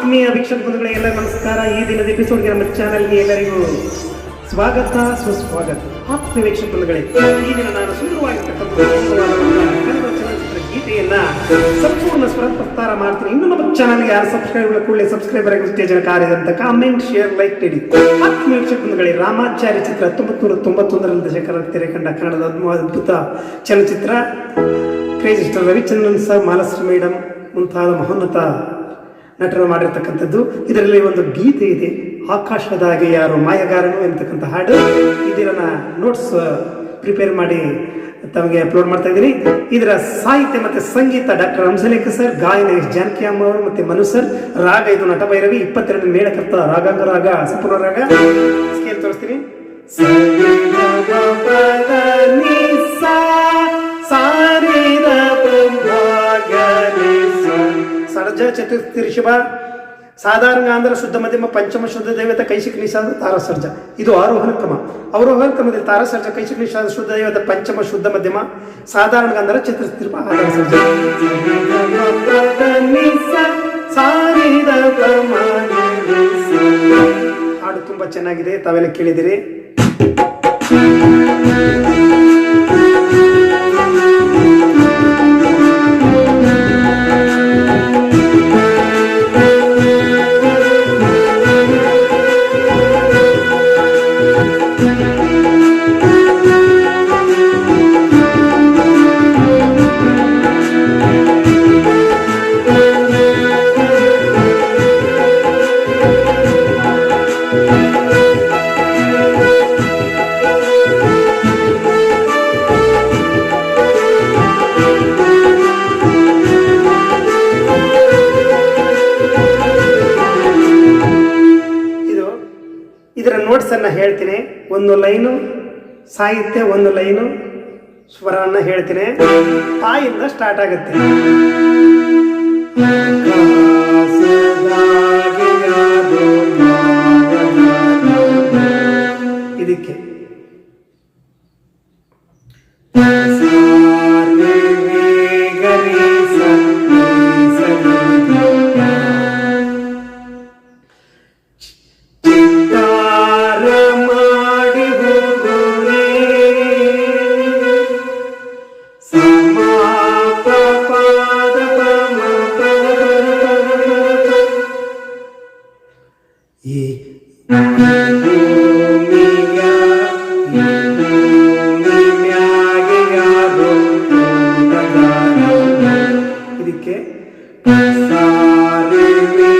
ಆತ್ಮೀಯ ವೀಕ್ಷಕ ಬಂಧುಗಳೇ, ಎಲ್ಲ ನಮಸ್ಕಾರ. ಈ ದಿನದ ಎಪಿಸೋಡ್ಗೆ ನಮ್ಮ ಚಾನಲ್ಗೆ ಎಲ್ಲರಿಗೂ ಸ್ವಾಗತ ಸುಸ್ವಾಗತ. ಆತ್ಮೀಯ ವೀಕ್ಷಕ ಬಂಧುಗಳೇ, ಈ ದಿನ ನಾನು ಸುಂದರವಾಗಿರ್ತಕ್ಕಂಥ ಕನ್ನಡ ಚಲನಚಿತ್ರ ಗೀತೆಯನ್ನ ಸಂಪೂರ್ಣ ಸ್ವರ ಪ್ರಸ್ತಾರ ಮಾಡ್ತೀನಿ. ಇನ್ನು ನಮ್ಮ ಚಾನಲ್ಗೆ ಯಾರು ಕೂಡಲೇ ಸಬ್ಸ್ಕ್ರೈಬರ್ ಆಗಿ ಉತ್ತೇಜನ ಕಾರ್ಯದಂತ ಕಾಮೆಂಟ್, ಶೇರ್, ಲೈಕ್ ನೀಡಿ. ಆತ್ಮೀಯ ವೀಕ್ಷಕ ಬಂಧುಗಳೇ, ರಾಮಾಚಾರಿ ಚಿತ್ರ 1991ರಲ್ಲಿ ದಶಕರ ತೆರೆ ಕಂಡ ಕನ್ನಡದ ಅದ್ಭುತ ಚಲನಚಿತ್ರ. Crazy star Ravichandran sir, Malashree madam ಮುಂತಾದ ಮಹೋನ್ನತ ನಟರು ಮಾಡಿರ್ತಕ್ಕಂಥದ್ದು. ಇದರಲ್ಲಿ ಒಂದು ಗೀತೆ ಇದೆ, ಆಕಾಶದಾಗೆ ಯಾರು ಮಾಯಗಾರನು ಎಂತಕ್ಕಂಥ ಹಾಡು. ಇದನ್ನ ನೋಟ್ಸ್ ಪ್ರಿಪೇರ್ ಮಾಡಿ ತಮಗೆ ಅಪ್ಲೋಡ್ ಮಾಡ್ತಾ ಇದ್ದೀನಿ. ಇದರ ಸಾಹಿತ್ಯ ಮತ್ತು ಸಂಗೀತ ಡಾಕ್ಟರ್ ಹಂಸಲೇಖ ಸರ್, ಗಾಯನ ಎಸ್ ಜಾನಕಿ ಅಮ್ಮ ಅವರು ಮತ್ತು ಮನು ಸರ್. ರಾಗ ಇದು ನಟಭೈರವಿ. 22 ಮೇಳಕರ್ತ ರಾಗಾಂಗ ರಾಗ, ಸಂಪೂರ್ಣ ರಾಗ. ಸ್ಕೇಲ್ ತೋರಿಸ್ತೀನಿ. ಸಡಜ ಚತುರ್ಥಿ ಋಷಭ, ಸಾಧಾರಣ ಆಂಧ್ರ ಶುದ್ಧ ಮಧ್ಯಮ, ಪಂಚಮ ಶುದ್ಧ ದೈವತ, ಕೈಶಿಕ ನಿಷಾದ, ತಾರಸರ್ಜ. ಇದು ಆರೋಹಣ ಕ್ರಮ. ಅವರೋಹಣ ಕ್ರಮದಲ್ಲಿ ತಾರಸರ್ಜ, ಕೈಶಿಕ ನಿಷಾದ, ಶುದ್ಧ ದೈವತ, ಪಂಚಮ ಶುದ್ಧ ಮಧ್ಯಮ, ಸಾಧಾರಣ ಗಾಂಧಾರ, ಚತುರ್ಥಿ ಆಧಾರಸರ್ಜ. ಹಾಡು ತುಂಬಾ ಚೆನ್ನಾಗಿದೆ, ತಾವೆಲ್ಲ ಕೇಳಿದಿರಿ. ಇದರ ನೋಟ್ಸ್ ಅನ್ನ ಹೇಳ್ತೀನಿ. ಒಂದು ಲೈನು ಸಾಹಿತ್ಯ, ಒಂದು ಲೈನು ಸ್ವರನ್ನ ಹೇಳ್ತೀನಿ. ತಾಯಿಂದ ಸ್ಟಾರ್ಟ್ ಆಗುತ್ತೆ. ಇದಕ್ಕೆ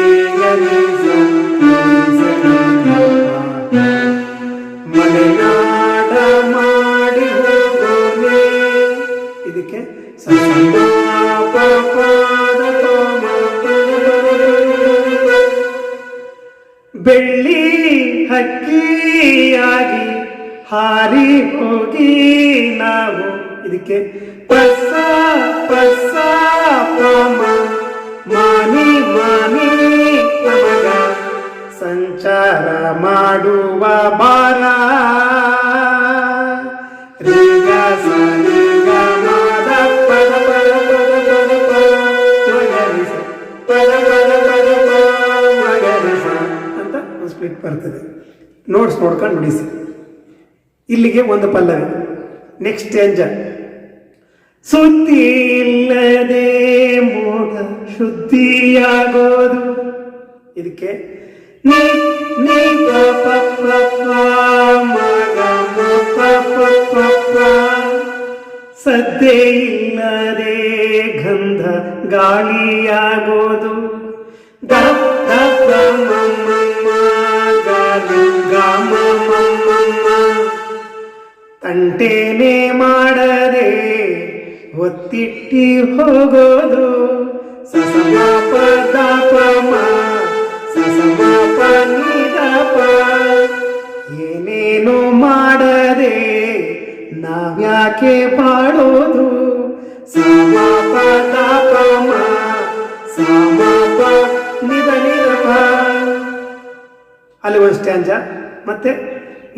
ಇದಕ್ಕೆ ಮಲೆನಾಡ ಮಾಡಿ ಹೋಗೋನೆ. ಇದಕ್ಕೆ ಬೆಳ್ಳಿ ಹಕ್ಕಿಯಾಗಿ ಹಾರಿ ಹೋಗಿ ನಾವು. ಇದಕ್ಕೆ ಪಸ ಪಸ ಪಮ ಮಾನಿ ಮಾನಿ ನಮಗ ಸಂಚಾರ ಮಾಡುವ ಬಾರ. ರೀಗ ಸರಿಗ ಮಾದ ಪದ ಪದ ಪದ ಪದ ಮಗರಿಸ ಪದ ಪದ ಪದ ಮಗರಿಸ ಅಂತ ಒಂದು ಸ್ಪ್ಲಿಟ್ ಬರ್ತದೆ. ನೋಟ್ಸ್ ನೋಡ್ಕೊಂಡು ಬಿಡಿಸಿ. ಇಲ್ಲಿಗೆ ಒಂದು ಪಲ್ಲವಿ. Next stanza. ಸುದ್ದಿ ಇಲ್ಲದೆ ಮೋಡ ಶುದ್ಧಿಯಾಗೋದು. ಇದಕ್ಕೆ ನೀ ನೀ ಪ ಪ ಮಗ ಪ ಸದ್ದೆ ಇಲ್ಲದೆ ಗಂಧ ಗಾಳಿಯಾಗೋದು. ಗ ಗ ಮ ಗಾಮ ತಂಟೇನೆ ಮಾಡದೆ ಒತ್ತಿಟ್ಟಿ ಹೋಗೋದು. ಸಸಮ ಪದ ಪಮ ಸಸಮ ಪನಿದಪ ಏನೇನು ಮಾಡದೆ ನಾವ್ಯಾಕೆ ಪಾಡೋದು. ಸಮ ಪದ ಪಮ ಸಮ ಪ ನಿದ ನಿದಪ. ಅಲ್ಲಿ ಒಂದು ಸ್ಟ್ಯಾಂಜ. ಮತ್ತೆ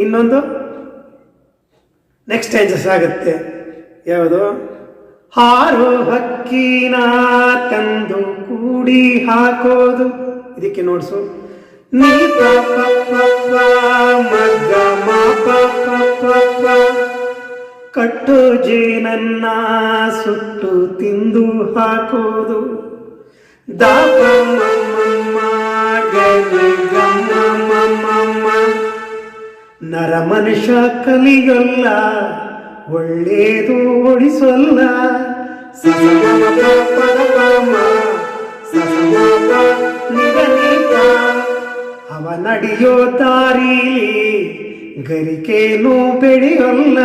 ಇನ್ನೊಂದು ನೆಕ್ಸ್ಟ್ ಸ್ಟ್ಯಾಂಜಸ್ ಆಗುತ್ತೆ. ಯಾವುದು? ಹಾರೋ ಹಕ್ಕಿನ ತಂದು ಕೂಡಿ ಹಾಕೋದು. ಇದಕ್ಕೆ ನೋಡ್ಸು ನೀ ಪ ಪ ಪ ಪ ಮಗ್ಗ ಮ ಪ ಪ ಪ ಪ. ಕಟ್ಟು ಜೇನನ್ನ ಸುಟ್ಟು ತಿಂದು ಹಾಕೋದು ದಾಪ ಮಮ್ಮ ಗರಿ ಗಮ್ಮ ಮಮ್ಮ. ನರ ಮನುಷ್ಯ ಕಲಿಯೊಲ್ಲ ಒಳ್ಳೇದು ಒಳಿಸೊಲ್ಲ. ಅವ ನಡೆಯೋ ದಾರಿಲಿ ಗರಿಕೇನು ಬೆಳೆಯೊಲ್ಲ.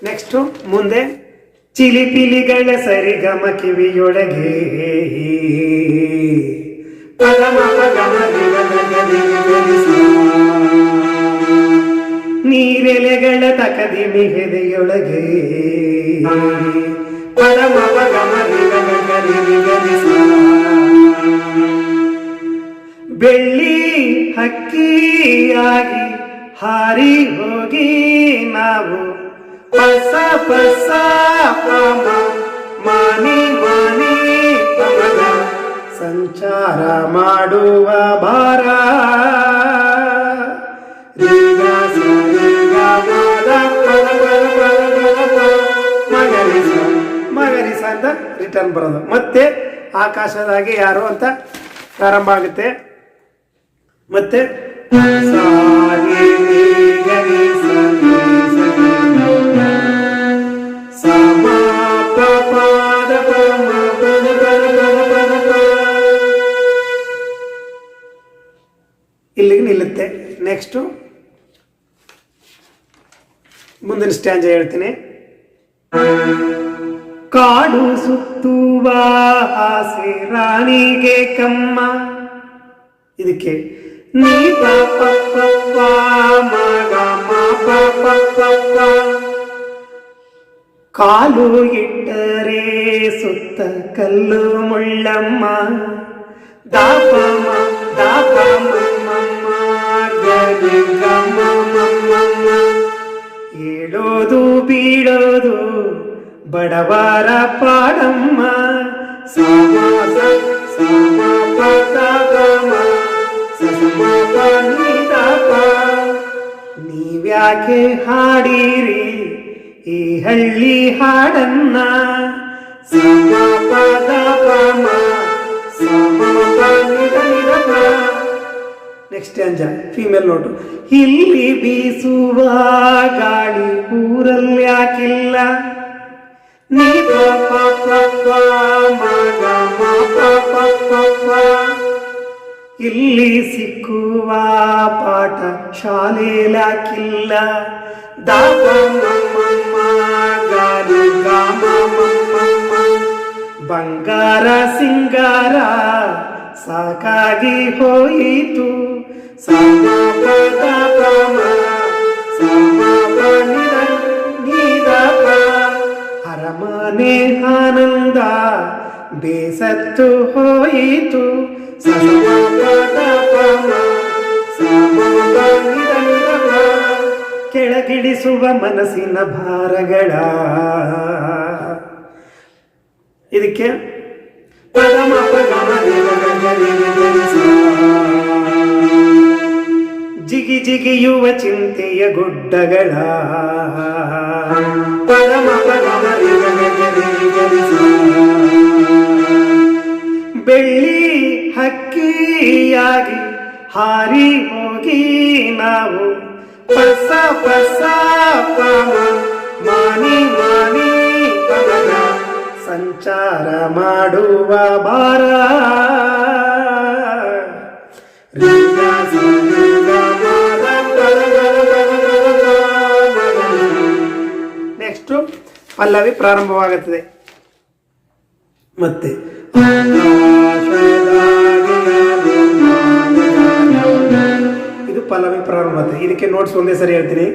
ನೆಕ್ಸ್ಟ್ ಮುಂದೆ ಚಿಲಿಪಿಲಿಗಳ ಸರಿಗಮ ಕಿವಿಯೊಳಗೆ ನೀರೆಲೆಗಳ ತಕದಿ ಮಿಹೆದೆಯೊಳಗೆ ಬೆಳ್ಳಿ ಹಕ್ಕಿಯಾಗಿ ಹಾರಿ ಹೋಗಿ ನಾವು ಪಸ ಪಸ ಪಮ ಮಾನಿ ಮಾನಿ ಪಮದ ಸಂಚಾರ ಮಾಡುವ ಭಾರ. ಮಗರಿಸ ಅಂತ ರಿಟರ್ನ್ ಬರೋದು. ಮತ್ತೆ ಆಕಾಶದಾಗೆ ಯಾರು ಅಂತ ಪ್ರಾರಂಭ ಆಗುತ್ತೆ. ಮತ್ತೆ ಇಲ್ಲಿಗೆ ನಿಲ್ಲುತ್ತೆ. ನೆಕ್ಸ್ಟು ಮುಂದಿನ ಸ್ಟ್ಯಾಂಜ ಹೇಳ್ತೀನಿ. ಕಾಡು ಸುತ್ತುವ ಆಸೆ ರಾಣಿಗೆ ಕಮ್ಮ. ಇದಕ್ಕೆ ನೀ ಪ ಪ ಪ ಪ ಮಗ ಮ ಪ ಪ ಪ ಪ. ಕಾಲು ಇಟ್ಟರೆ ಸುತ್ತ ಕಲ್ಲು ಮುಳ್ಳಮ್ಮ ದಾಪ ದಾಪ ಮಮ್ಮ ಗರಿ ಗಮ್ಮ ಮಮ್ಮ. ಏಳೋದು ಬೀಳೋದು ಬಡವರ ಪಾಡಮ್ಮ. ನೀವ್ಯಾಕೆ ಹಾಡಿರಿ ಈ ಹಳ್ಳಿ ಹಾಡನ್ನ. ನೆಕ್ಸ್ಟ್ ಅಂಜ ಫೀಮೇಲ್ ನೋಟು. ಇಲ್ಲಿ ಬೀಸುವ ಗಾಳಿ ಊರಲ್ಲಿ ಯಾಕಿಲ್ಲ. ನೀ ಪ ಪ ಪ ಪ ಮಗ ಮ ಪ ಪ ಪ ಪ. ಇಲ್ಲಿ ಸಿಕ್ಕುವ ಪಾಠ ಶಾಲೆಲಾಕಿಲ್ಲ. ದಾಪ ಮಮ್ಮ ಗಾರಿ ಗಾಮ ಮಮ್ಮ. ಬಂಗಾರ ಸಿಂಗಾರ ಸಾಕಾಗಿ ಹೋಯಿತು. ಅರಮನೆ ಆನಂದ ಬೇಸತ್ತು ಹೋಯಿತು. ಕೆಳಗಿಳಿಸುವ ಮನಸ್ಸಿನ ಭಾರಗಳ. ಇದಕ್ಕೆ ಜಿಗಿ ಜಿಗಿಯುವ ಚಿಂತೆಯ ಗುಡ್ಡಗಳ. ಬೆಳ್ಳಿ ಹಕ್ಕಿಯಾಗಿ ಹಾರಿ ಹೋಗಿ ನಾವು ಪಸ ಪಸ ಪಮ ಮಾನಿ ಮಾನಿ ಪಮನ ಸಂಚಾರ ಮಾಡುವ ಭಾರ. ನೆಕ್ಸ್ಟ್ ಪಲ್ಲವಿ ಪ್ರಾರಂಭವಾಗುತ್ತದೆ. ಮತ್ತೆ ಇದು ಪಲ್ಲವಿ ಪ್ರಾರಂಭ ಆಗುತ್ತೆ. ಇದಕ್ಕೆ ನೋಟ್ಸ್ ಒಂದೇ ಸರಿ ಹೇಳ್ತೀನಿ.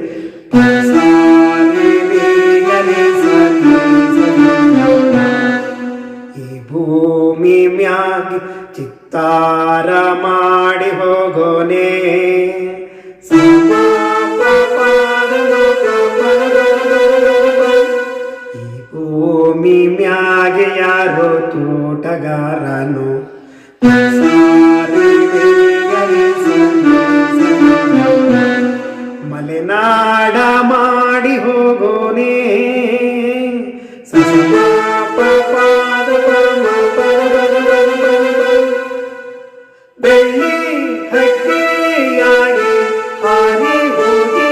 ಈ ಭೂಮಿ ಮ್ಯಾಗಿ ಚಿತ್ತಾರ ಮಾಡಿ ಹೋಗೋನೆ. ಈ ಭೂಮಿ ಮ್ಯಾಗೆ ಯಾರೋ ತೋಟಗಾರನು ಮಲೆನಾಡ ಮಾಡಿ ಹೋಗೋನೇ ಬೆಳ್ಳಿ ಹಕ್ಕಿಯಾಗಿ ಹಾರಿ ಹೋಗಿ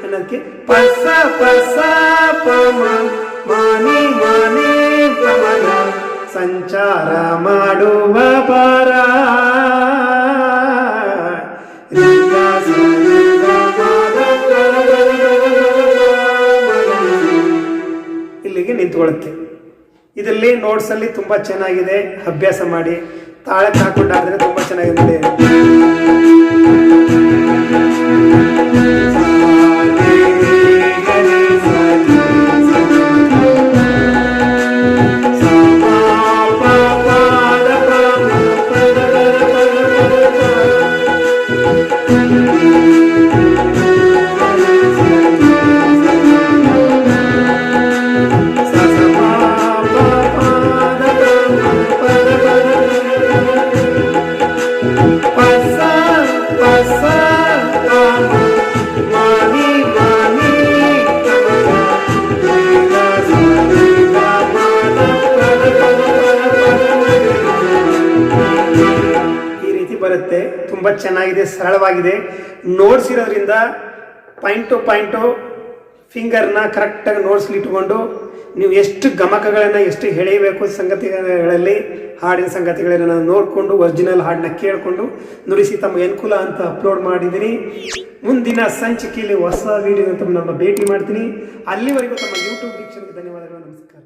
ಅನ್ನೋದಕ್ಕೆ ಪಸ ಪಸ ಪಮ ಮಾನಿ ಮಾನಿ ಪಮನ ಸಂಚಾರ ಮಾಡುವ ಪಾರ ಇಲ್ಲಿಗೆ ನಿಂತ್ಕೊಳ್ಳುತ್ತೆ. ಇದರಲ್ಲಿ ನೋಟ್ಸ್ ಅಲ್ಲಿ ತುಂಬಾ ಚೆನ್ನಾಗಿದೆ, ಅಭ್ಯಾಸ ಮಾಡಿ. ತಾಳಕ್ಕೆ ಹಾಕೊಂಡಾದ್ರೆ ತುಂಬಾ ಚೆನ್ನಾಗಿದೆ. ಬರುತ್ತೆ. ತುಂಬಾ ಚೆನ್ನಾಗಿದೆ, ಸರಳವಾಗಿದೆ. ನೋಟ್ಸ್ ಇರೋದ್ರಿಂದ ಪಾಯಿಂಟ್ ಟು ಪಾಯಿಂಟು ಫಿಂಗರ್ನ ಕರೆಕ್ಟಾಗಿ ನೋಟ್ಸ್ಲಿ ಇಟ್ಕೊಂಡು ನೀವು ಎಷ್ಟು ಗಮಕಗಳನ್ನು ಎಷ್ಟು ಎಳೆಯಬೇಕು ಸಂಗತಿಗಳಲ್ಲಿ, ಹಾಡಿನ ಸಂಗತಿಗಳನ್ನು ನೋಡಿಕೊಂಡು ಒರಿಜಿನಲ್ ಹಾಡನ್ನ ಕೇಳಿಕೊಂಡು ನುಡಿಸಿ ತಮಗೆ ಅನುಕೂಲ ಅಂತ ಅಪ್ಲೋಡ್ ಮಾಡಿದ್ದೀನಿ. ಮುಂದಿನ ಸಂಚಿಕೆಯಲ್ಲಿ ಹೊಸ ವಿಡಿಯೋ ಅಂತ ನಮ್ಮ ಭೇಟಿ ಮಾಡ್ತೀನಿ. ಅಲ್ಲಿವರೆಗೂ ತಮ್ಮ ಯೂಟ್ಯೂಬ್ ವೀಕ್ಷಣೆಗೆ ಧನ್ಯವಾದಗಳು. ನಮಸ್ಕಾರ.